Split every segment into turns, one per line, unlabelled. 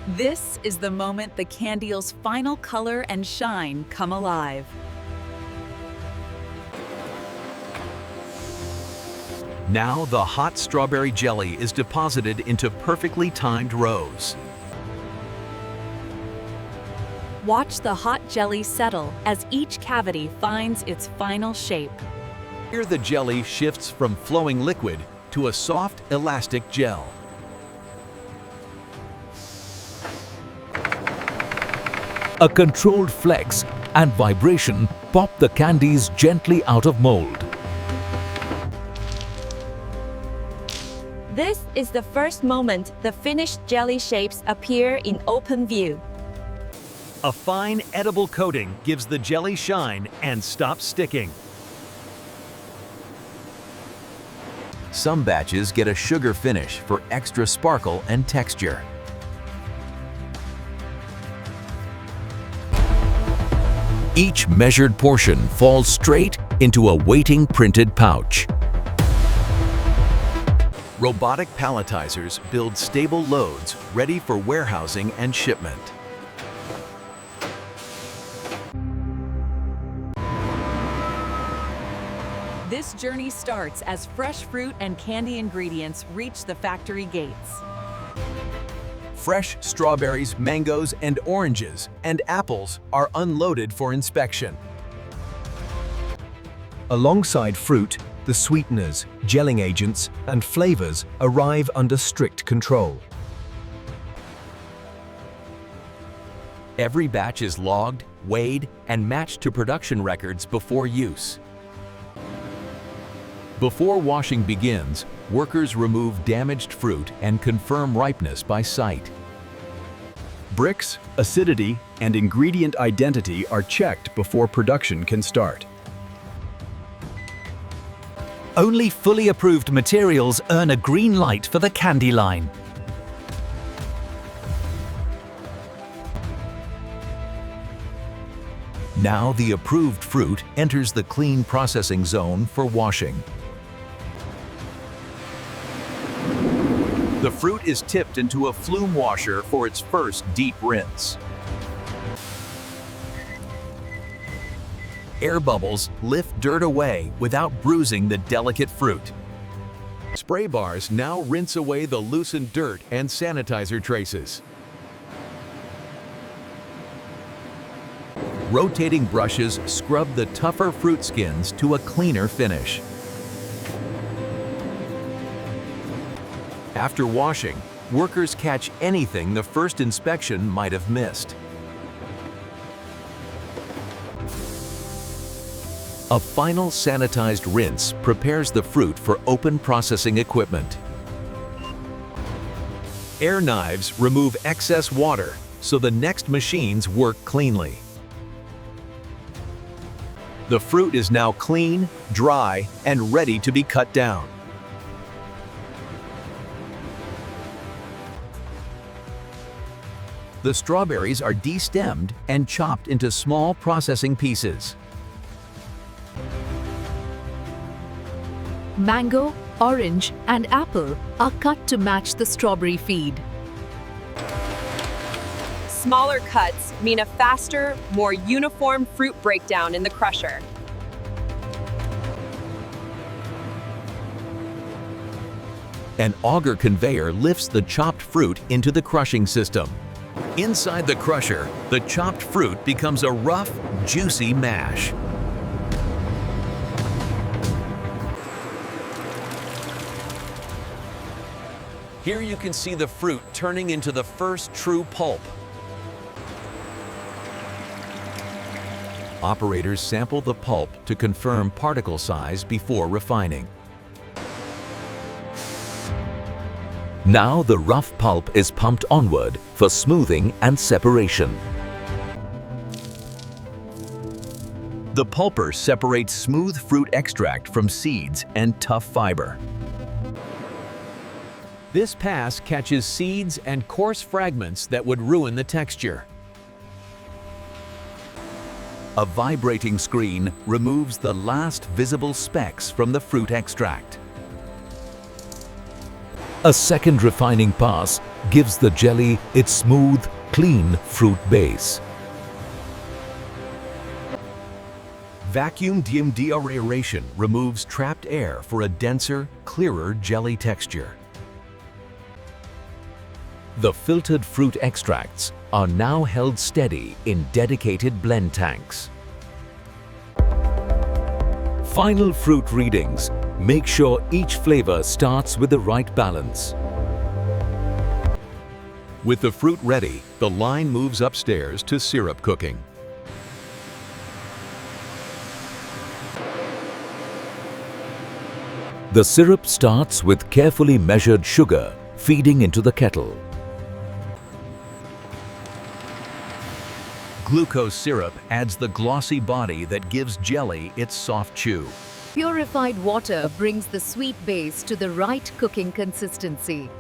This is the moment the candy's final color and shine come alive.
Now the hot strawberry jelly is deposited into perfectly timed rows.
Watch the hot jelly settle as each cavity finds its final shape.
Here the jelly shifts from flowing liquid to a soft, elastic gel.
A controlled flex and vibration pop the candies gently out of mold.
This is the first moment the finished jelly shapes appear in open view.
A fine, edible coating gives the jelly shine and stops sticking. Some batches get a sugar finish for extra sparkle and texture.
Each measured portion falls straight into a waiting printed pouch.
Robotic palletizers build stable loads ready for warehousing and shipment.
This journey starts as fresh fruit and candy ingredients reach the factory gates.
Fresh strawberries, mangoes, and oranges, and apples are unloaded for inspection.
Alongside fruit, the sweeteners, gelling agents, and flavors arrive under strict control.
Every batch is logged, weighed, and matched to production records before use. Before washing begins, workers remove damaged fruit and confirm ripeness by sight.
Brix, acidity, and ingredient identity are checked before production can start.
Only fully approved materials earn a green light for the candy line.
Now the approved fruit enters the clean processing zone for washing. The fruit is tipped into a flume washer for its first deep rinse. Air bubbles lift dirt away without bruising the delicate fruit. Spray bars now rinse away the loosened dirt and sanitizer traces. Rotating brushes scrub the tougher fruit skins to a cleaner finish. After washing, workers catch anything the first inspection might have missed. A final sanitized rinse prepares the fruit for open processing equipment. Air knives remove excess water so the next machines work cleanly. The fruit is now clean, dry, and ready to be cut down. The strawberries are destemmed and chopped into small processing pieces.
Mango, orange, and apple are cut to match the strawberry feed.
Smaller cuts mean a faster, more uniform fruit breakdown in the crusher.
An auger conveyor lifts the chopped fruit into the crushing system. Inside the crusher, the chopped fruit becomes a rough, juicy mash. Here you can see the fruit turning into the first true pulp. Operators sample the pulp to confirm particle size before refining.
Now the rough pulp is pumped onward for smoothing and separation.
The pulper separates smooth fruit extract from seeds and tough fiber. This pass catches seeds and coarse fragments that would ruin the texture. A vibrating screen removes the last visible specks from the fruit extract.
A second refining pass gives the jelly its smooth, clean fruit base.
Vacuum deaeration removes trapped air for a denser, clearer jelly texture.
The filtered fruit extracts are now held steady in dedicated blend tanks. Final fruit readings make sure each flavor starts with the right balance.
With the fruit ready, the line moves upstairs to syrup cooking.
The syrup starts with carefully measured sugar feeding into the kettle.
Glucose syrup adds the glossy body that gives jelly its soft chew.
Purified water brings the sweet base to the right cooking consistency.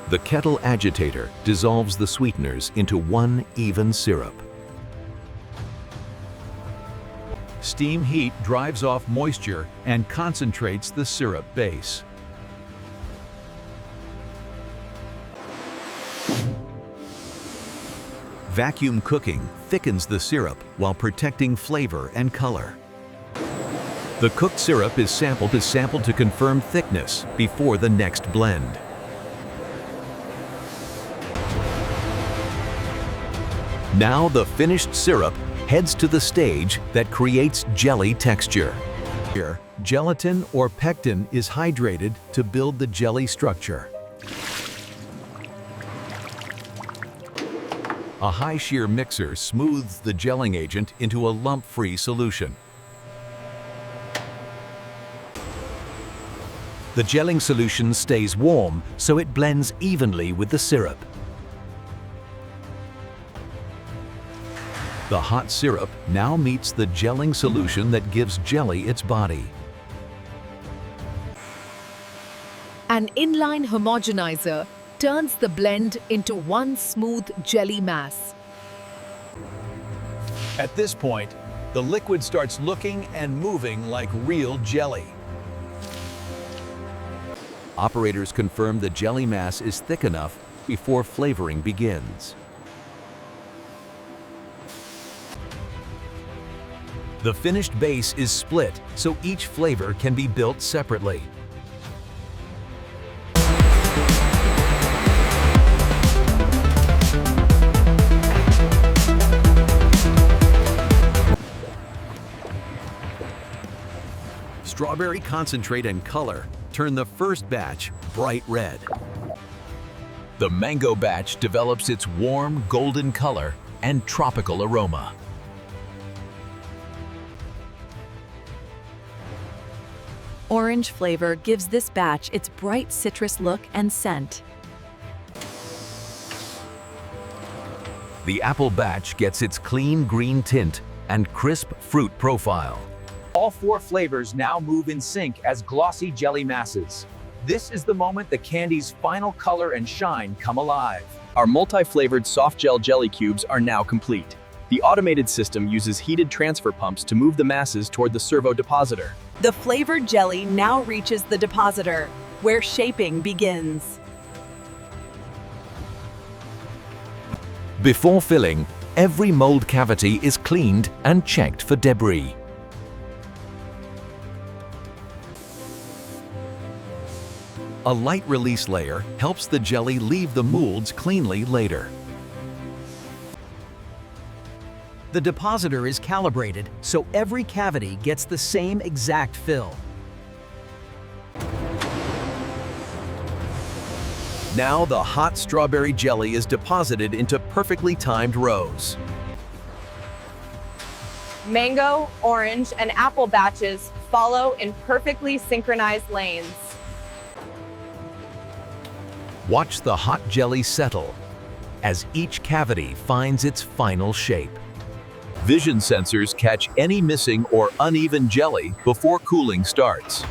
The kettle agitator dissolves the sweeteners into one even syrup. Steam heat drives off moisture and concentrates the syrup base. Vacuum cooking thickens the syrup while protecting flavor and color. The cooked syrup is sampled to confirm thickness before the next blend. Now the finished syrup heads to the stage that creates jelly texture. Here, gelatin or pectin is hydrated to build the jelly structure. A high shear mixer smooths the gelling agent into a lump-free solution. The gelling solution stays warm so it blends evenly with the syrup. The hot syrup now meets the gelling solution that gives jelly its body.
An inline homogenizer turns the blend into one smooth jelly mass.
At this point, the liquid starts looking and moving like real jelly. Operators confirm the jelly mass is thick enough before flavoring begins. The finished base is split so each flavor can be built separately. Strawberry concentrate and color turn the first batch bright red. The mango batch develops its warm golden color and tropical aroma.
Orange flavor gives this batch its bright citrus look and scent.
The apple batch gets its clean green tint and crisp fruit profile.
All four flavors now move in sync as glossy jelly masses. This is the moment the candy's final color and shine come alive.
Our multi-flavored soft gel jelly cubes are now complete. The automated system uses heated transfer pumps to move the masses toward the Servo Depositor.
The flavored jelly now reaches the Depositor, where shaping begins.
Before filling, every mold cavity is cleaned and checked for debris.
A light release layer helps the jelly leave the molds cleanly later.
The depositor is calibrated so every cavity gets the same exact fill.
Now the hot strawberry jelly is deposited into perfectly timed rows.
Mango, orange, and apple batches follow in perfectly synchronized lanes.
Watch the hot jelly settle as each cavity finds its final shape. Vision sensors catch any missing or uneven jelly before cooling starts.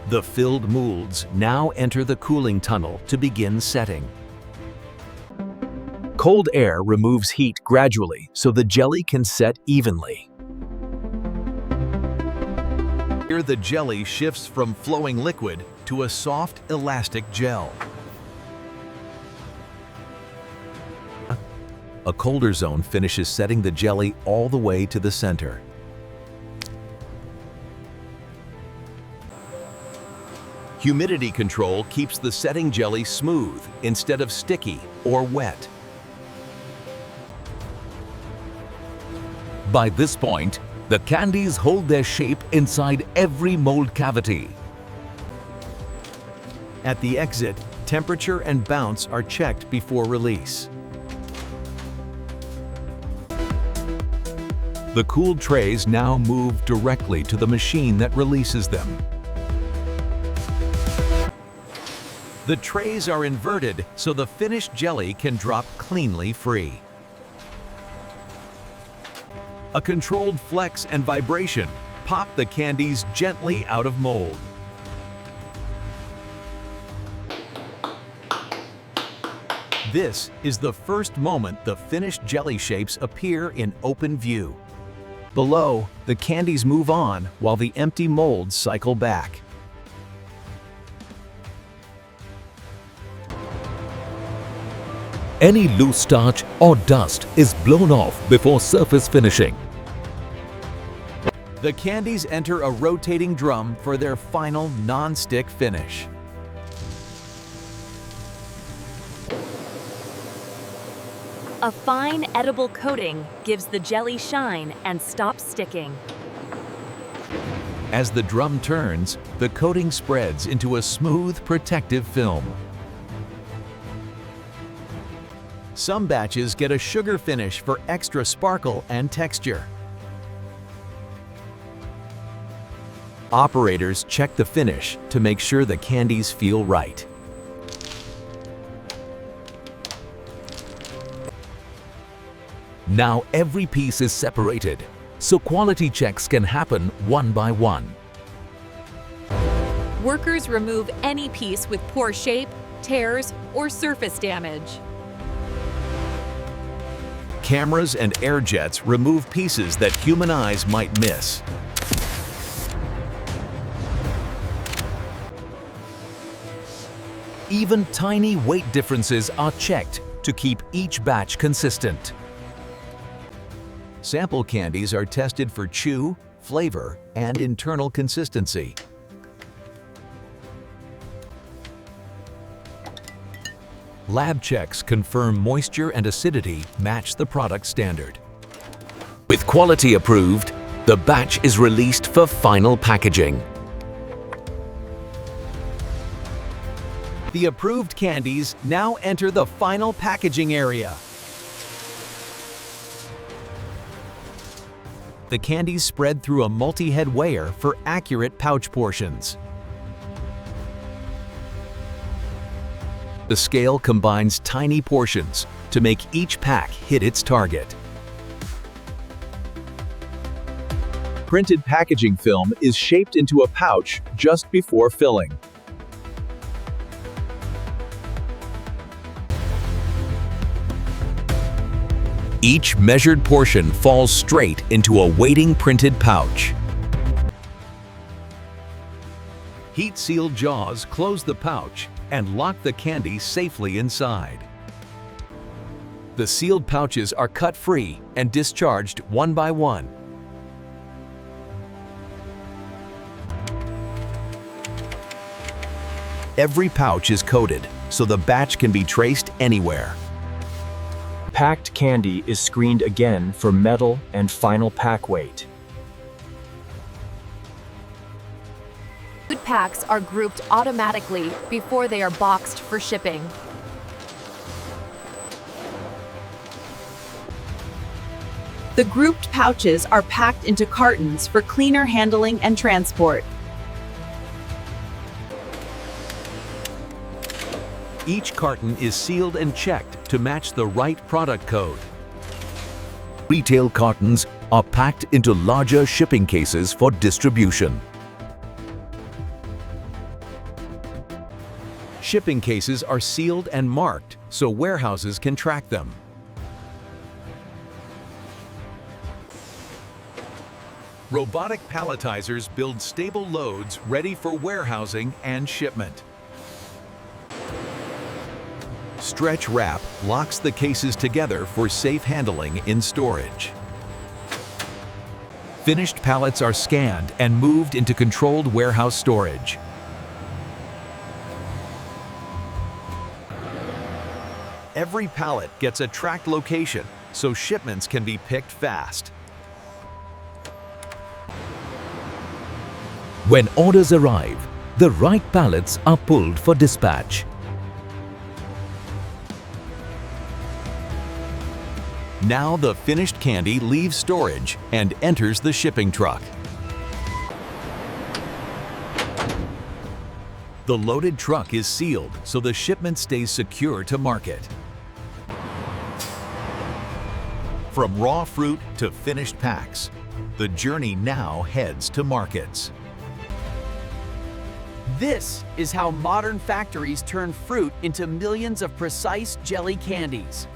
The filled molds now enter the cooling tunnel to begin setting. Cold air removes heat gradually so the jelly can set evenly. Here the jelly shifts from flowing liquid to a soft, elastic gel. A colder zone finishes setting the jelly all the way to the center. Humidity control keeps the setting jelly smooth instead of sticky or wet.
By this point, the candies hold their shape inside every mold cavity.
At the exit, temperature and bounce are checked before release. The cooled trays now move directly to the machine that releases them. The trays are inverted so the finished jelly can drop cleanly free. A controlled flex and vibration pop the candies gently out of mold. This is the first moment the finished jelly shapes appear in open view. Below, the candies move on while the empty molds cycle back.
Any loose starch or dust is blown off before surface finishing.
The candies enter a rotating drum for their final non-stick finish.
A fine edible coating gives the jelly shine and stops sticking.
As the drum turns, the coating spreads into a smooth, protective film. Some batches get a sugar finish for extra sparkle and texture. Operators check the finish to make sure the candies feel right.
Now every piece is separated, so quality checks can happen one by one.
Workers remove any piece with poor shape, tears, or surface damage.
Cameras and air jets remove pieces that human eyes might miss. Even tiny weight differences are checked to keep each batch consistent. Sample candies are tested for chew, flavor, and internal consistency. Lab checks confirm moisture and acidity match the product standard.
With quality approved, the batch is released for final packaging.
The approved candies now enter the final packaging area. The candies spread through a multi-head weigher for accurate pouch portions. The scale combines tiny portions to make each pack hit its target.
Printed packaging film is shaped into a pouch just before filling.
Each measured portion falls straight into a waiting printed pouch. Heat-sealed jaws close the pouch and lock the candy safely inside. The sealed pouches are cut free and discharged one by one. Every pouch is coded, so the batch can be traced anywhere.
Packed candy is screened again for metal and final pack weight.
Food packs are grouped automatically before they are boxed for shipping.
The grouped pouches are packed into cartons for cleaner handling and transport.
Each carton is sealed and checked to match the right product code.
Retail cartons are packed into larger shipping cases for distribution.
Shipping cases are sealed and marked so warehouses can track them. Robotic palletizers build stable loads ready for warehousing and shipment. Stretch wrap locks the cases together for safe handling in storage. Finished pallets are scanned and moved into controlled warehouse storage. Every pallet gets a tracked location, so shipments can be picked fast.
When orders arrive, the right pallets are pulled for dispatch.
Now the finished candy leaves storage and enters the shipping truck. The loaded truck is sealed so the shipment stays secure to market. From raw fruit to finished packs, the journey now heads to markets.
This is how modern factories turn fruit into millions of precise jelly candies.